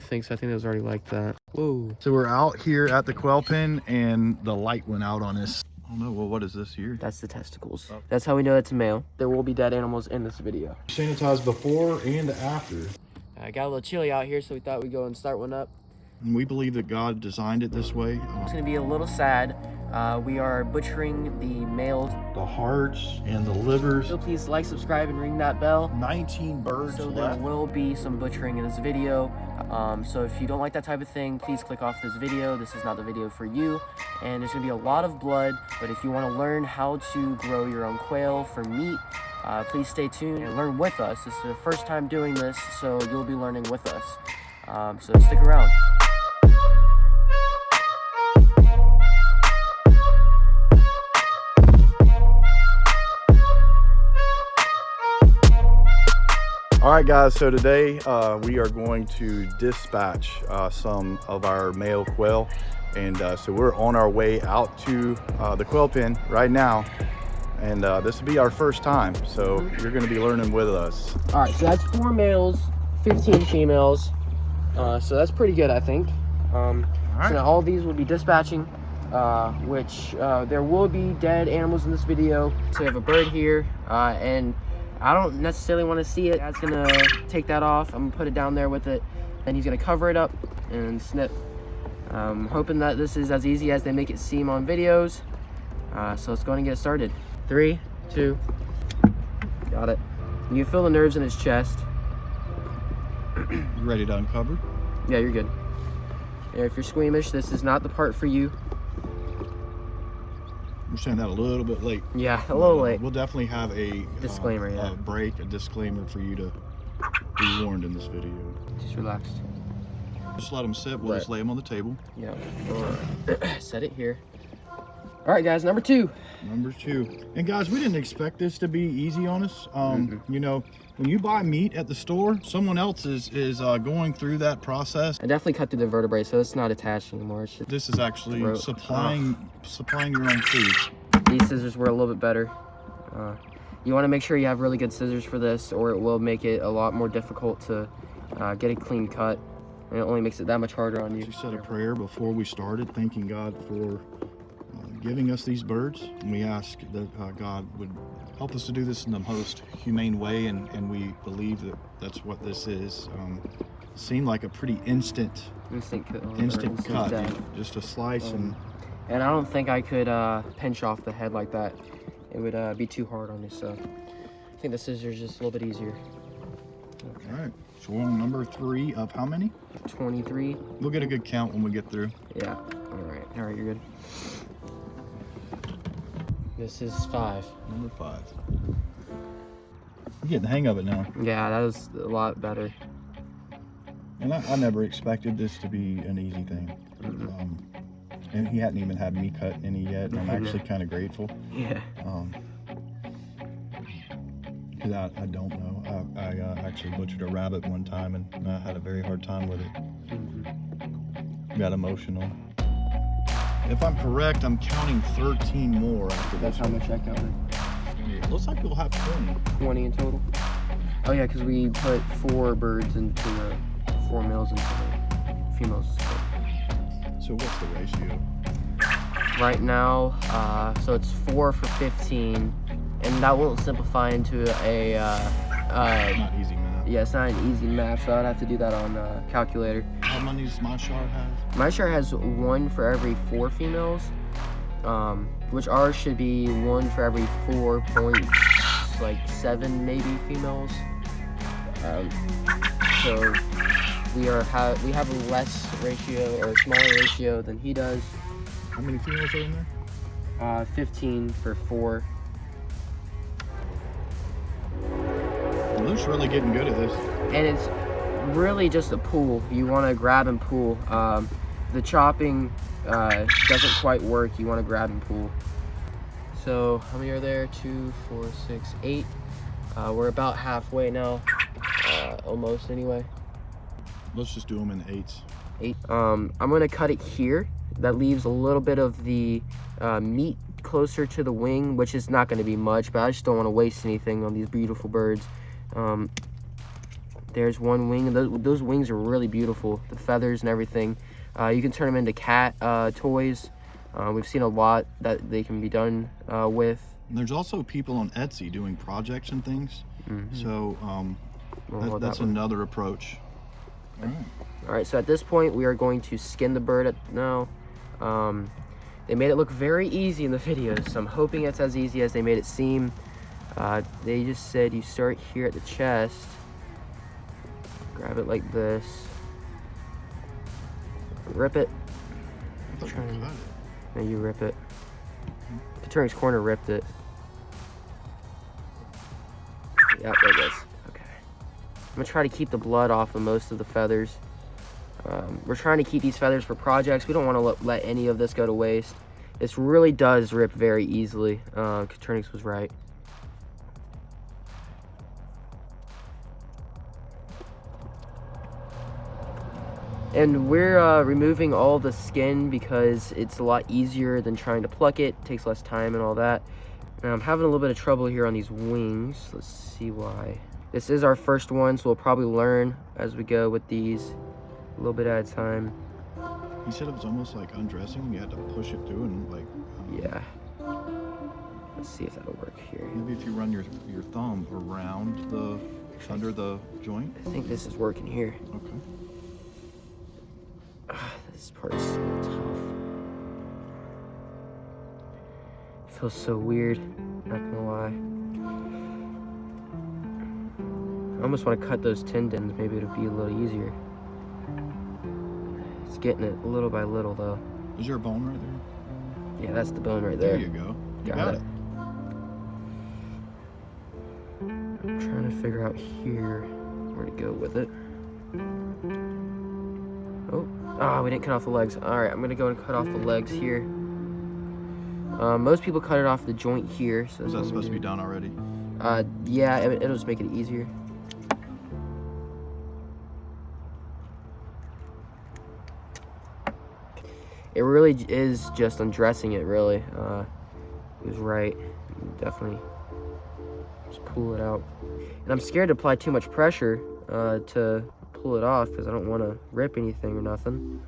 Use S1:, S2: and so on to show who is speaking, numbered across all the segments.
S1: Thanks. I think it was already like that. Whoa.
S2: So we're out here at the quail pen and the light went out on us. Oh no, well, what is this here?
S1: That's the testicles. Oh. That's how we know it's a male. There will be dead animals in this video.
S2: Sanitized before and after.
S1: I got a little chilly out here, so we thought we'd go and start one up.
S2: And we believe that God designed it this way.
S1: It's gonna be a little sad. We are butchering the males.
S2: The hearts and the livers.
S1: So please like, subscribe, and ring that bell.
S2: 19 birds
S1: So
S2: left.
S1: there will be some butchering in this video. So if you don't like that type of thing, please click off this video. This is not the video for you. And there's gonna be a lot of blood, but if you wanna learn how to grow your own quail for meat, please stay tuned and learn with us. This is the first time doing this, so you'll be learning with us. So stick around.
S2: All right, guys, so today we are going to dispatch some of our male quail. And so we're on our way out to the quail pen right now. And this will be our first time, so you're gonna be learning with us.
S1: All right, so that's 4 males, 15 females. So that's pretty good, I think. All right. So now all these will be dispatching, which there will be dead animals in this video. So we have a bird here, and I don't necessarily want to see it. Dad's gonna take that off. I'm gonna put it down there with it. Then he's gonna cover it up and snip. Hoping that this is as easy as they make it seem on videos. So let's go ahead and get started. 3, 2, got it. You can feel the nerves in his chest.
S2: You ready to uncover?
S1: Yeah, you're good. Yeah, if you're squeamish, this is not the part for you.
S2: We're saying that a little bit late.
S1: Yeah, a little late.
S2: We'll definitely have a
S1: disclaimer,
S2: a disclaimer for you to be warned in this video.
S1: Just relax.
S2: Just let them sit. We'll just lay them on the table.
S1: Yeah. Set it here. All right, guys, number 2.
S2: Number 2. And guys, we didn't expect this to be easy on us. You know, when you buy meat at the store, someone else is going through that process.
S1: I definitely cut through the vertebrae, so it's not attached anymore. It's just
S2: this is actually supplying your own food.
S1: These scissors were a little bit better. You want to make sure you have really good scissors for this, or it will make it a lot more difficult to get a clean cut, and it only makes it that much harder on you.
S2: We said a prayer before we started, thanking God for giving us these birds, and we ask that God would help us to do this in the most humane way, and we believe that that's what this is. It seemed like a pretty instant cut, just a slice. And
S1: I don't think I could pinch off the head like that. It would be too hard on you, so I think the scissors just a little bit easier.
S2: Okay. All right, so we're on number 3 of how many?
S1: 23.
S2: We'll get a good count when we get through.
S1: Yeah, all right, you're good. This is 5.
S2: Number 5. You're getting the hang of it now.
S1: Yeah, that was a lot better.
S2: And I never expected this to be an easy thing. And he hadn't even had me cut any yet. And I'm actually kind of grateful.
S1: Yeah.
S2: Because I don't know. I actually butchered a rabbit one time and I had a very hard time with it. Got emotional. If I'm correct, I'm counting 13 more after
S1: That's
S2: this.
S1: how much I counted.
S2: Yeah, looks like we'll have 20.
S1: 20 in total. Oh yeah, because we put 4 birds into the 4 males into the females.
S2: So what's the ratio?
S1: Right now, so it's 4 for 15, and that won't simplify into a
S2: Not easy math.
S1: yeah, it's not an easy math, so I'd have to do that on a calculator.
S2: How many does my chart have?
S1: My chart has 1 for every 4 females, which ours should be 1 for every 4.7 maybe females. So we have a less ratio, or a smaller ratio than he does.
S2: How many females are in there?
S1: 15 for 4.
S2: Luke's really getting good at this.
S1: And it's really just a pull. You want to grab and pull. The chopping doesn't quite work. You want to grab and pull. So how many are there? 2, 4, 6, 8. We're about halfway now, almost anyway.
S2: Let's just do them in 8s.
S1: 8. I'm gonna cut it here. That leaves a little bit of the meat closer to the wing, which is not going to be much, but I just don't want to waste anything on these beautiful birds. There's one wing, and those wings are really beautiful. The feathers and everything. You can turn them into cat toys. We've seen a lot that they can be done with.
S2: And there's also people on Etsy doing projects and things. So that's another approach.
S1: All right, so at this point, we are going to skin the bird now. They made it look very easy in the video, so I'm hoping it's as easy as they made it seem. They just said you start here at the chest, grab it like this, rip it. No, you rip it. Katurnik's corner ripped it. Yep, there it goes. Okay. I'm gonna try to keep the blood off of most of the feathers. We're trying to keep these feathers for projects. We don't want to let any of this go to waste. This really does rip very easily. Katurnik's was right. And we're removing all the skin because it's a lot easier than trying to pluck it. It takes less time and all that. And I'm having a little bit of trouble here on these wings. Let's see why. This is our first one, so we'll probably learn as we go with these a little bit at a time.
S2: He said it was almost like undressing. You had to push it through and like...
S1: Yeah. Let's see if that'll work here.
S2: Maybe if you run your thumb around the, under the joint.
S1: I think this is working here.
S2: Okay.
S1: This part's tough. It feels so weird, not gonna lie. I almost want to cut those tendons. Maybe it'll be a little easier. It's getting it little by little, though.
S2: Is there a bone right there?
S1: Yeah, that's the bone right there.
S2: There you go. You got it.
S1: I'm trying to figure out here where to go with it. Oh, we didn't cut off the legs. All right, I'm gonna go and cut off the legs here. Most people cut it off the joint here. So
S2: is that supposed to be done already?
S1: Yeah, it'll just make it easier. It really is just undressing it, really. He was right. Definitely just pull it out. And I'm scared to apply too much pressure to pull it off because I don't want to rip anything or nothing.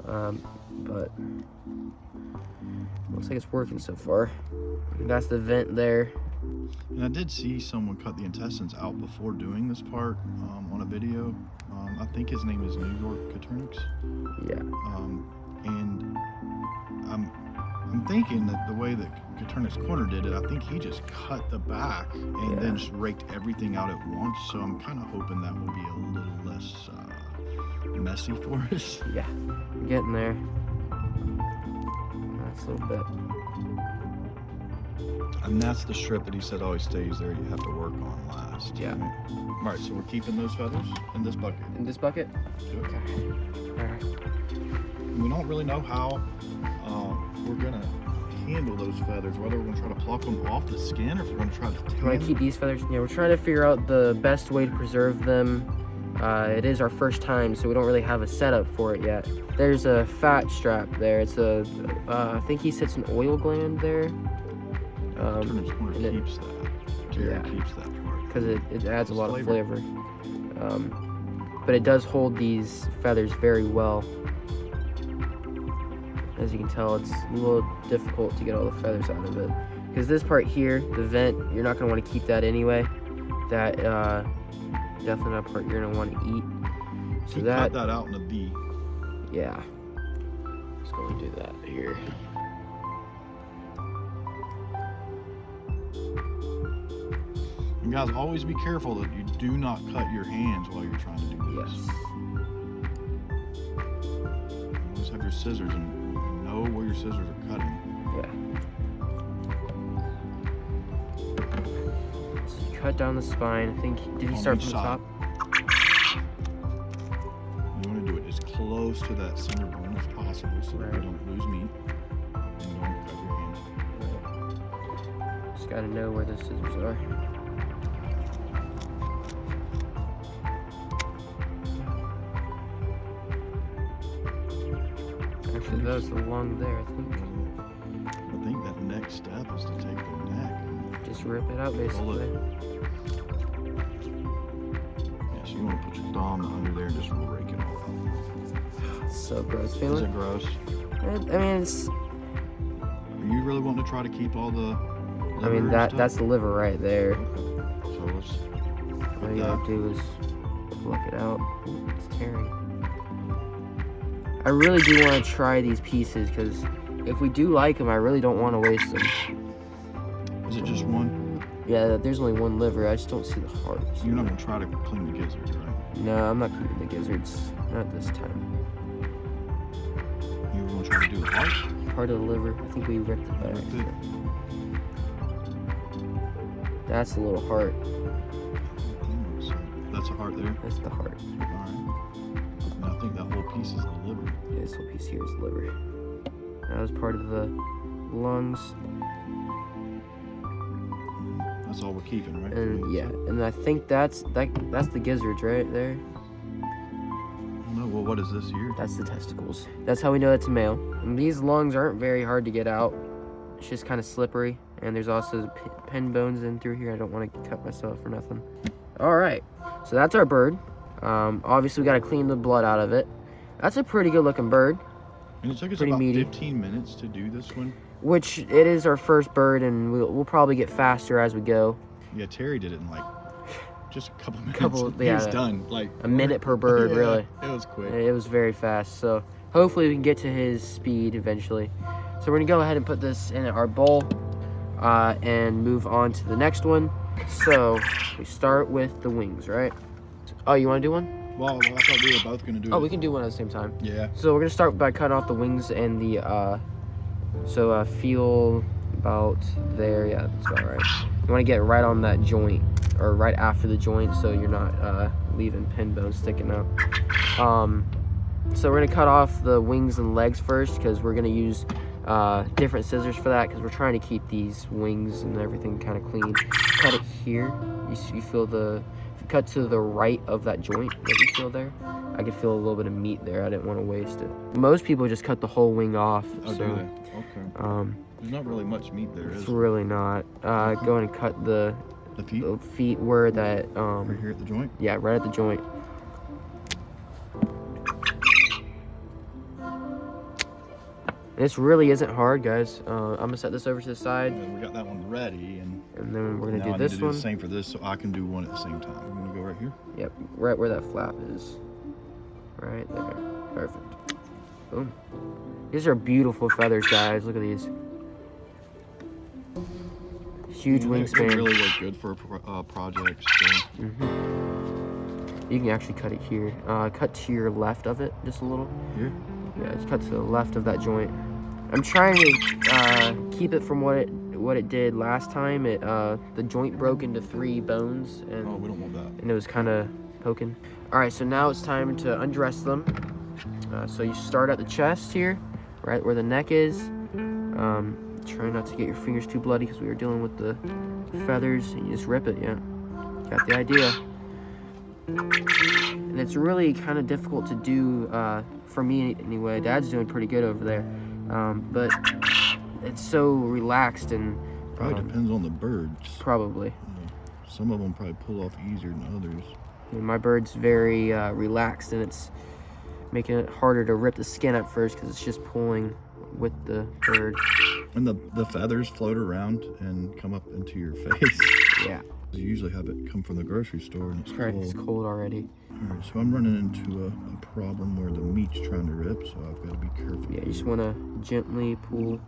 S1: But looks like it's working so far. And that's the vent there.
S2: And I did see someone cut the intestines out before doing this part on a video. I think his name is New York Katurnik's.
S1: Yeah.
S2: And I'm thinking that the way that Katurnik's corner did it, I think he just cut the back and then just raked everything out at once. So I'm kind of hoping that will be a little less messy for us.
S1: Yeah, we're getting there. Nice little bit.
S2: And that's the strip that he said always stays there. You have to work on last.
S1: Yeah.
S2: Right? All right, so we're keeping those feathers in this bucket.
S1: In this bucket?
S2: Okay.
S1: All right.
S2: We don't really know how we're gonna handle those feathers, whether we're gonna try to pluck them off the skin or if we're gonna try to tan.
S1: We're gonna keep these feathers. Yeah, we're trying to figure out the best way to preserve them. It is our first time, so we don't really have a setup for it yet. There's a fat strap there. It's a, I think he said it's an oil gland there.
S2: Katurnik's corner keeps that. Jared keeps that part.
S1: Because it adds a lot of flavor. But it does hold these feathers very well. As you can tell, it's a little difficult to get all the feathers out of it. Because this part here, the vent, you're not going to want to keep that anyway. That definitely not a part you're going to want to eat. So
S2: he cut that out in a V.
S1: Yeah. Let's go and do that here.
S2: And guys, always be careful that you do not cut your hands while you're trying to do this.
S1: Yes.
S2: Always have your scissors and know where your scissors are cutting.
S1: Yeah. So you cut down the spine. I think, did he start from the top?
S2: You want to do it as close to that center bone as possible so that you don't lose meat and don't cut your hands.
S1: Just gotta know where the scissors are. Actually, that was the lung there, I think.
S2: I think that next step is to take the neck and
S1: just rip it out, basically.
S2: Yeah, so you want to put your gone under there and just rake it all out.
S1: It's so gross
S2: Is
S1: feeling.
S2: it gross?
S1: I mean, it's.
S2: Are you really wanting to try to keep all the liver
S1: I mean,
S2: and
S1: that's
S2: stuff?
S1: the liver right there.
S2: Okay. So let's
S1: All
S2: put
S1: you
S2: that.
S1: gotta do is pluck it out. It's tearing. I really do want to try these pieces because if we do like them, I really don't want to waste them.
S2: Is it just one?
S1: Yeah, there's only one liver. I just don't see the heart.
S2: You're not gonna try to clean the gizzards, right?
S1: No, I'm not keeping the gizzards. Not this time.
S2: You were gonna try to do the heart?
S1: Part of the liver. I think we ripped it back.
S2: Ripped it?
S1: That's the little heart.
S2: So that's a heart there.
S1: That's the heart.
S2: All right. And I think that whole piece is the liver.
S1: Yeah, this whole piece here is the liver. That was part of the lungs.
S2: That's all we're keeping, right?
S1: And yeah, and I think that's the gizzards right there.
S2: No, well, what is this here?
S1: That's the testicles. That's how we know it's a male. And these lungs aren't very hard to get out. It's just kind of slippery. And there's also pin bones in through here. I don't want to cut myself or nothing. All right, so that's our bird. Obviously, we got to clean the blood out of it. That's a pretty good looking bird.
S2: And it took us
S1: Pretty
S2: about
S1: meaty.
S2: 15 minutes to do this one.
S1: Which it is our first bird, and we'll probably get faster as we go.
S2: Yeah, Terry did it in like just a couple minutes. He
S1: Yeah,
S2: was done. Like
S1: a minute per bird,
S2: yeah,
S1: really.
S2: It was quick.
S1: It was very fast, so hopefully we can get to his speed eventually. So we're gonna go ahead and put this in our bowl and move on to the next one. So we start with the wings, right? Oh, you wanna do one?
S2: Well, I thought we were both gonna do
S1: Oh,
S2: it.
S1: we can do one at the same time.
S2: Yeah.
S1: So we're gonna start by cutting off the wings and the feel about there. Yeah, that's about right. You want to get right on that joint, or right after the joint, so you're not leaving pin bones sticking out. So we're gonna cut off the wings and legs first because we're gonna use different scissors for that because we're trying to keep these wings and everything kind of clean. Cut it here. You feel the. If you cut to the right of that joint that you feel there, I could feel a little bit of meat there. I didn't want to waste it. Most people just cut the whole wing off.
S2: Oh,
S1: so,
S2: do they? Okay. There's not really much meat there, is
S1: it's
S2: there?
S1: really not. Go ahead and cut the
S2: The feet?
S1: feet where that.
S2: Right here at the joint?
S1: Yeah, right at the joint. This really isn't hard, guys. I'm gonna set this over to the side,
S2: And we got that one ready, and
S1: then we're gonna
S2: now
S1: do
S2: I
S1: this
S2: need to do
S1: one.
S2: the same for this, so I can do one at the same time. I'm gonna go right here.
S1: Yep, right where that flap is. Right there. Perfect. Boom. These are beautiful feathers, guys. Look at these. Huge
S2: They
S1: wingspan.
S2: really look good for projects. So.
S1: You can actually cut it here. Cut to your left of it, just a little.
S2: Here?
S1: Yeah, just cut to the left of that joint. I'm trying to keep it from what it did last time. The joint broke into 3 bones, and
S2: Oh, we don't want that.
S1: and it was kind of poking. All right, so now it's time to undress them. So you start at the chest here, right where the neck is. Try not to get your fingers too bloody because we were dealing with the feathers. And you just rip it, yeah. Got the idea. And it's really kind of difficult to do for me anyway. Dad's doing pretty good over there, but it's so relaxed and
S2: Probably depends on the birds.
S1: probably.
S2: Some of them probably pull off easier than others.
S1: And my bird's very relaxed, and it's making it harder to rip the skin at first because it's just pulling with the bird.
S2: And the feathers float around and come up into your face.
S1: Yeah.
S2: You usually have it come from the grocery store and it's
S1: Right,
S2: cold.
S1: it's cold already.
S2: All right, so I'm running into a problem where the meat's trying to rip, so I've got to be careful.
S1: Yeah, you just want to gently pull.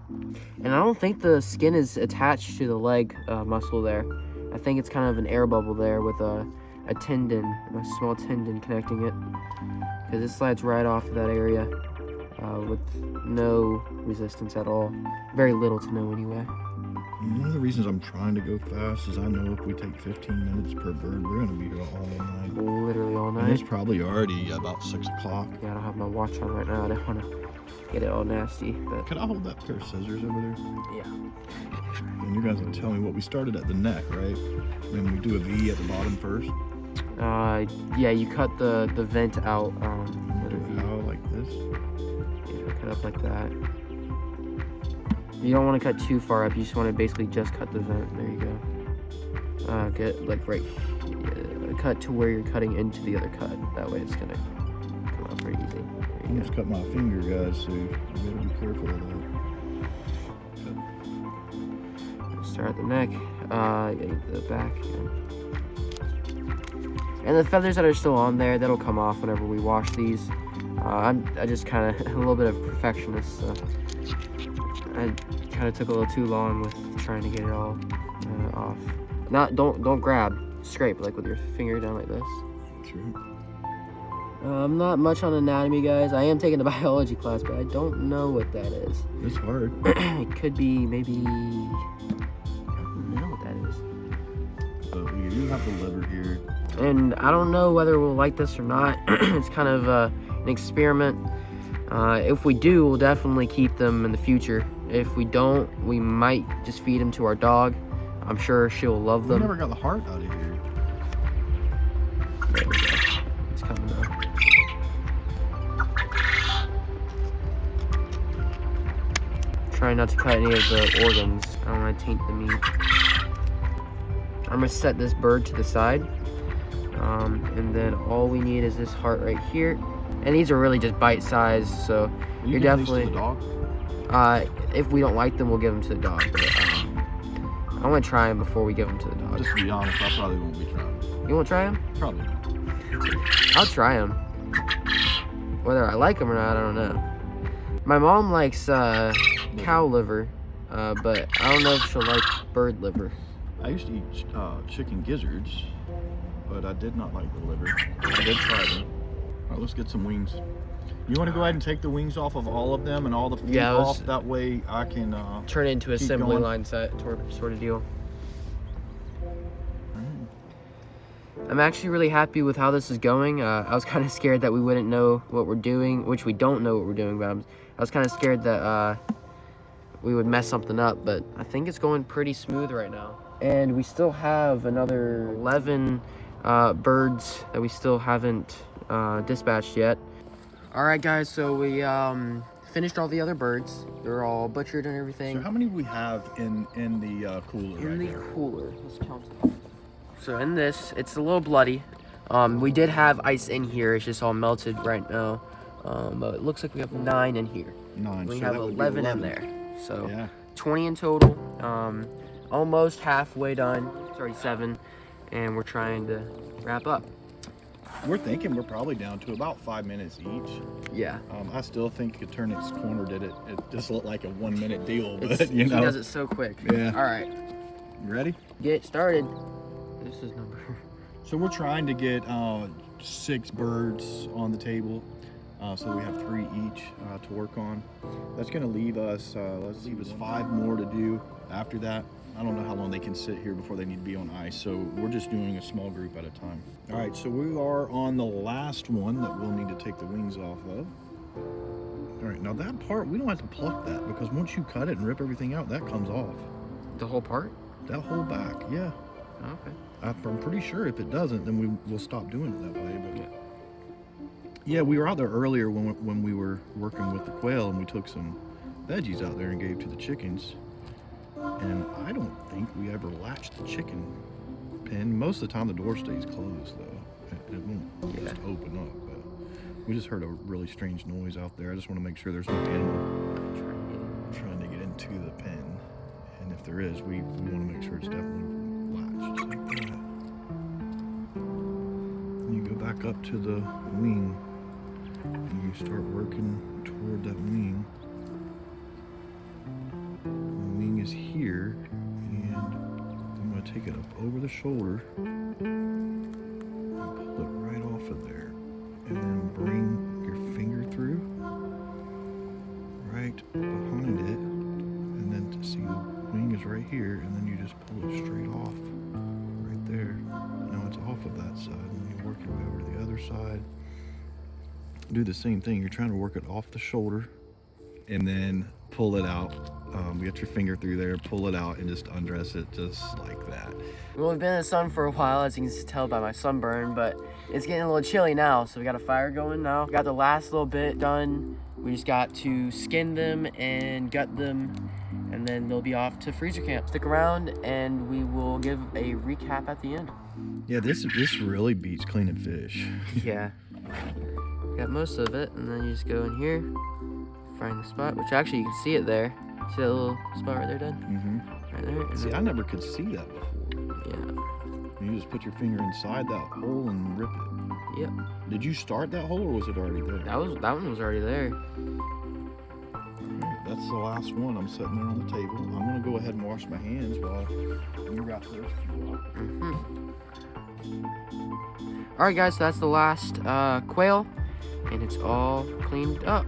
S1: And I don't think the skin is attached to the leg muscle there. I think it's kind of an air bubble there with a tendon, a small tendon connecting it. Because it slides right off of that area with no resistance at all. Very little to no anyway.
S2: One of the reasons I'm trying to go fast is I know if we take 15 minutes per bird, we're going to be here all night.
S1: Literally all
S2: And it's
S1: night.
S2: probably already about 6 o'clock.
S1: Yeah, I don't have my watch on right now. I don't want to get it all nasty. But
S2: Could I hold that pair of scissors over there?
S1: yeah.
S2: And you guys will tell me what we started at the neck, right? And we do a V at the bottom first.
S1: Yeah, you cut the vent out with a V.
S2: How, like this?
S1: Yeah, cut up like that. You don't want to cut too far up. You just want to basically just cut the vent. There you go. Get like right. Yeah, cut to where you're cutting into the other cut. That way it's gonna come out pretty easy.
S2: I almost cut my finger, guys, so you gotta be careful of that.
S1: Start at the neck, the back. And the feathers that are still on there, that'll come off whenever we wash these. I just kind of, a little bit of perfectionist, so I kind of took a little too long with trying to get it all off. Don't grab, scrape like with your finger down like this.
S2: That's right.
S1: I'm not much on anatomy, guys. I am taking a biology class, but I don't know what that is.
S2: It's hard.
S1: It could be maybe, I don't know what that is.
S2: But we do have the liver here.
S1: And I don't know whether we'll like this or not. It's kind of an experiment. If we do, we'll definitely keep them in the future. If we don't, we might just feed them to our dog. I'm sure she'll love them.
S2: We never got the heart out of here.
S1: There we go. It's coming out. Try not to cut any of the organs. I don't want to taint the meat. I'm gonna set this bird to the side. And then all we need is this heart right here. And these are really just bite size, so you're definitely.
S2: To the dog?
S1: If we don't like them, we'll give them to the dog. But I want to try them before we give them to the dog.
S2: Just to be honest, I probably won't be trying.
S1: You won't try them?
S2: Probably not.
S1: I'll try them. Whether I like them or not, I don't know. My mom likes cow liver, but I don't know if she'll like bird liver.
S2: I used to eat chicken gizzards, but I did not like the liver. I did try them. All right, let's get some wings. You want to go ahead and take the wings off of all of them and all the feet off? That way I can
S1: turn it into assembly line set sort of deal. I'm actually really happy with how this is going. I was kind of scared that we wouldn't know what we're doing, which we don't know what we're doing, but I was kind of scared that we would mess something up, but I think it's going pretty smooth right now. And we still have another 11 birds that we still haven't dispatched yet. All right, guys, so we finished all the other birds. They're all butchered and everything.
S2: So how many do we have in the cooler?
S1: In the cooler, let's count them. So in this, it's a little bloody. We did have ice in here. It's just all melted right now. But it looks like we have 9 in here.
S2: 9.
S1: We
S2: so
S1: have
S2: that would be
S1: 11 in there. So
S2: yeah.
S1: 20 in total. Almost halfway done. It's already 7, and we're trying to wrap up.
S2: We're thinking we're probably down to about 5 minutes each.
S1: Yeah.
S2: I still think Turnix Corner did it. It just looked like a 1 minute deal, but
S1: He does it so quick.
S2: Yeah.
S1: All right.
S2: You ready?
S1: Get started. This is number.
S2: So we're trying to get 6 birds on the table. So we have 3 each to work on. That's going to leave us, 5 more to do after that. I don't know how long they can sit here before they need to be on ice, so we're just doing a small group at a time. All right, so we are on the last one that we'll need to take the wings off of. All right, now that part, we don't have to pluck that, because once you cut it and rip everything out, that comes off.
S1: The whole part?
S2: That whole back, yeah.
S1: Okay.
S2: I'm pretty sure if it doesn't, then we'll stop doing it that way. But yeah, we were out there earlier when we were working with the quail, and we took some veggies out there and gave to the chickens. And I don't think we ever latched the chicken pen. Most of the time the door stays closed though. It won't just open up. But we just heard a really strange noise out there. I just want to make sure there's no animal trying to get into the pen. And if there is, we want to make sure it's definitely latched. So, you go back up to the wing and you start working toward that wing. Is here, and I'm going to take it up over the shoulder and pull it right off of there, and then bring your finger through right behind it, and then to see the wing is right here, and then you just pull it straight off right there. Now it's off of that side, and you work your way over to the other side. Do the same thing. You're trying to work it off the shoulder and then pull it out. Get your finger through there, pull it out, and just undress it just like that.
S1: Well, we've been in the sun for a while, as you can tell by my sunburn, but it's getting a little chilly now, so we got a fire going now. Got the last little bit done. We just got to skin them and gut them, and then they'll be off to freezer camp. Stick around, and we will give a recap at the end.
S2: Yeah, this really beats cleaning fish.
S1: Yeah. Got most of it, and then you just go in here, find the spot, which actually you can see it there. See that little spot right there, Dad?
S2: Mm-hmm.
S1: Right there.
S2: See, I never could see that before.
S1: Yeah.
S2: You just put your finger inside that hole and rip it.
S1: Yep.
S2: Did you start that hole or was it already there?
S1: That one was already there.
S2: That's the last one. I'm sitting there on the table. I'm gonna go ahead and wash my hands while you got those few up.
S1: All right, guys. So that's the last quail, and it's all cleaned up.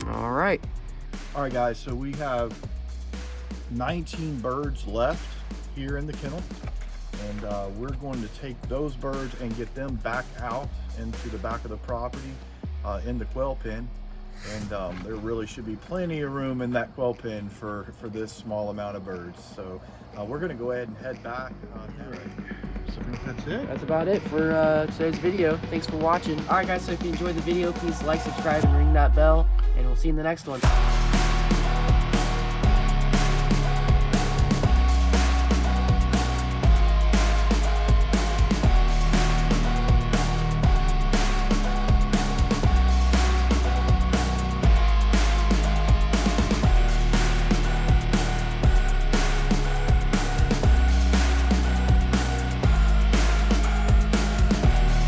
S1: All right.
S2: All right, guys. So we have 19 birds left here in the kennel, and we're going to take those birds and get them back out into the back of the property in the quail pen. And there really should be plenty of room in that quail pen for this small amount of birds. So we're going to go ahead and head back. So I think that's it.
S1: That's about it for today's video. Thanks for watching. All right, guys. So if you enjoyed the video, please like, subscribe, and ring that bell. And we'll see you in the next one.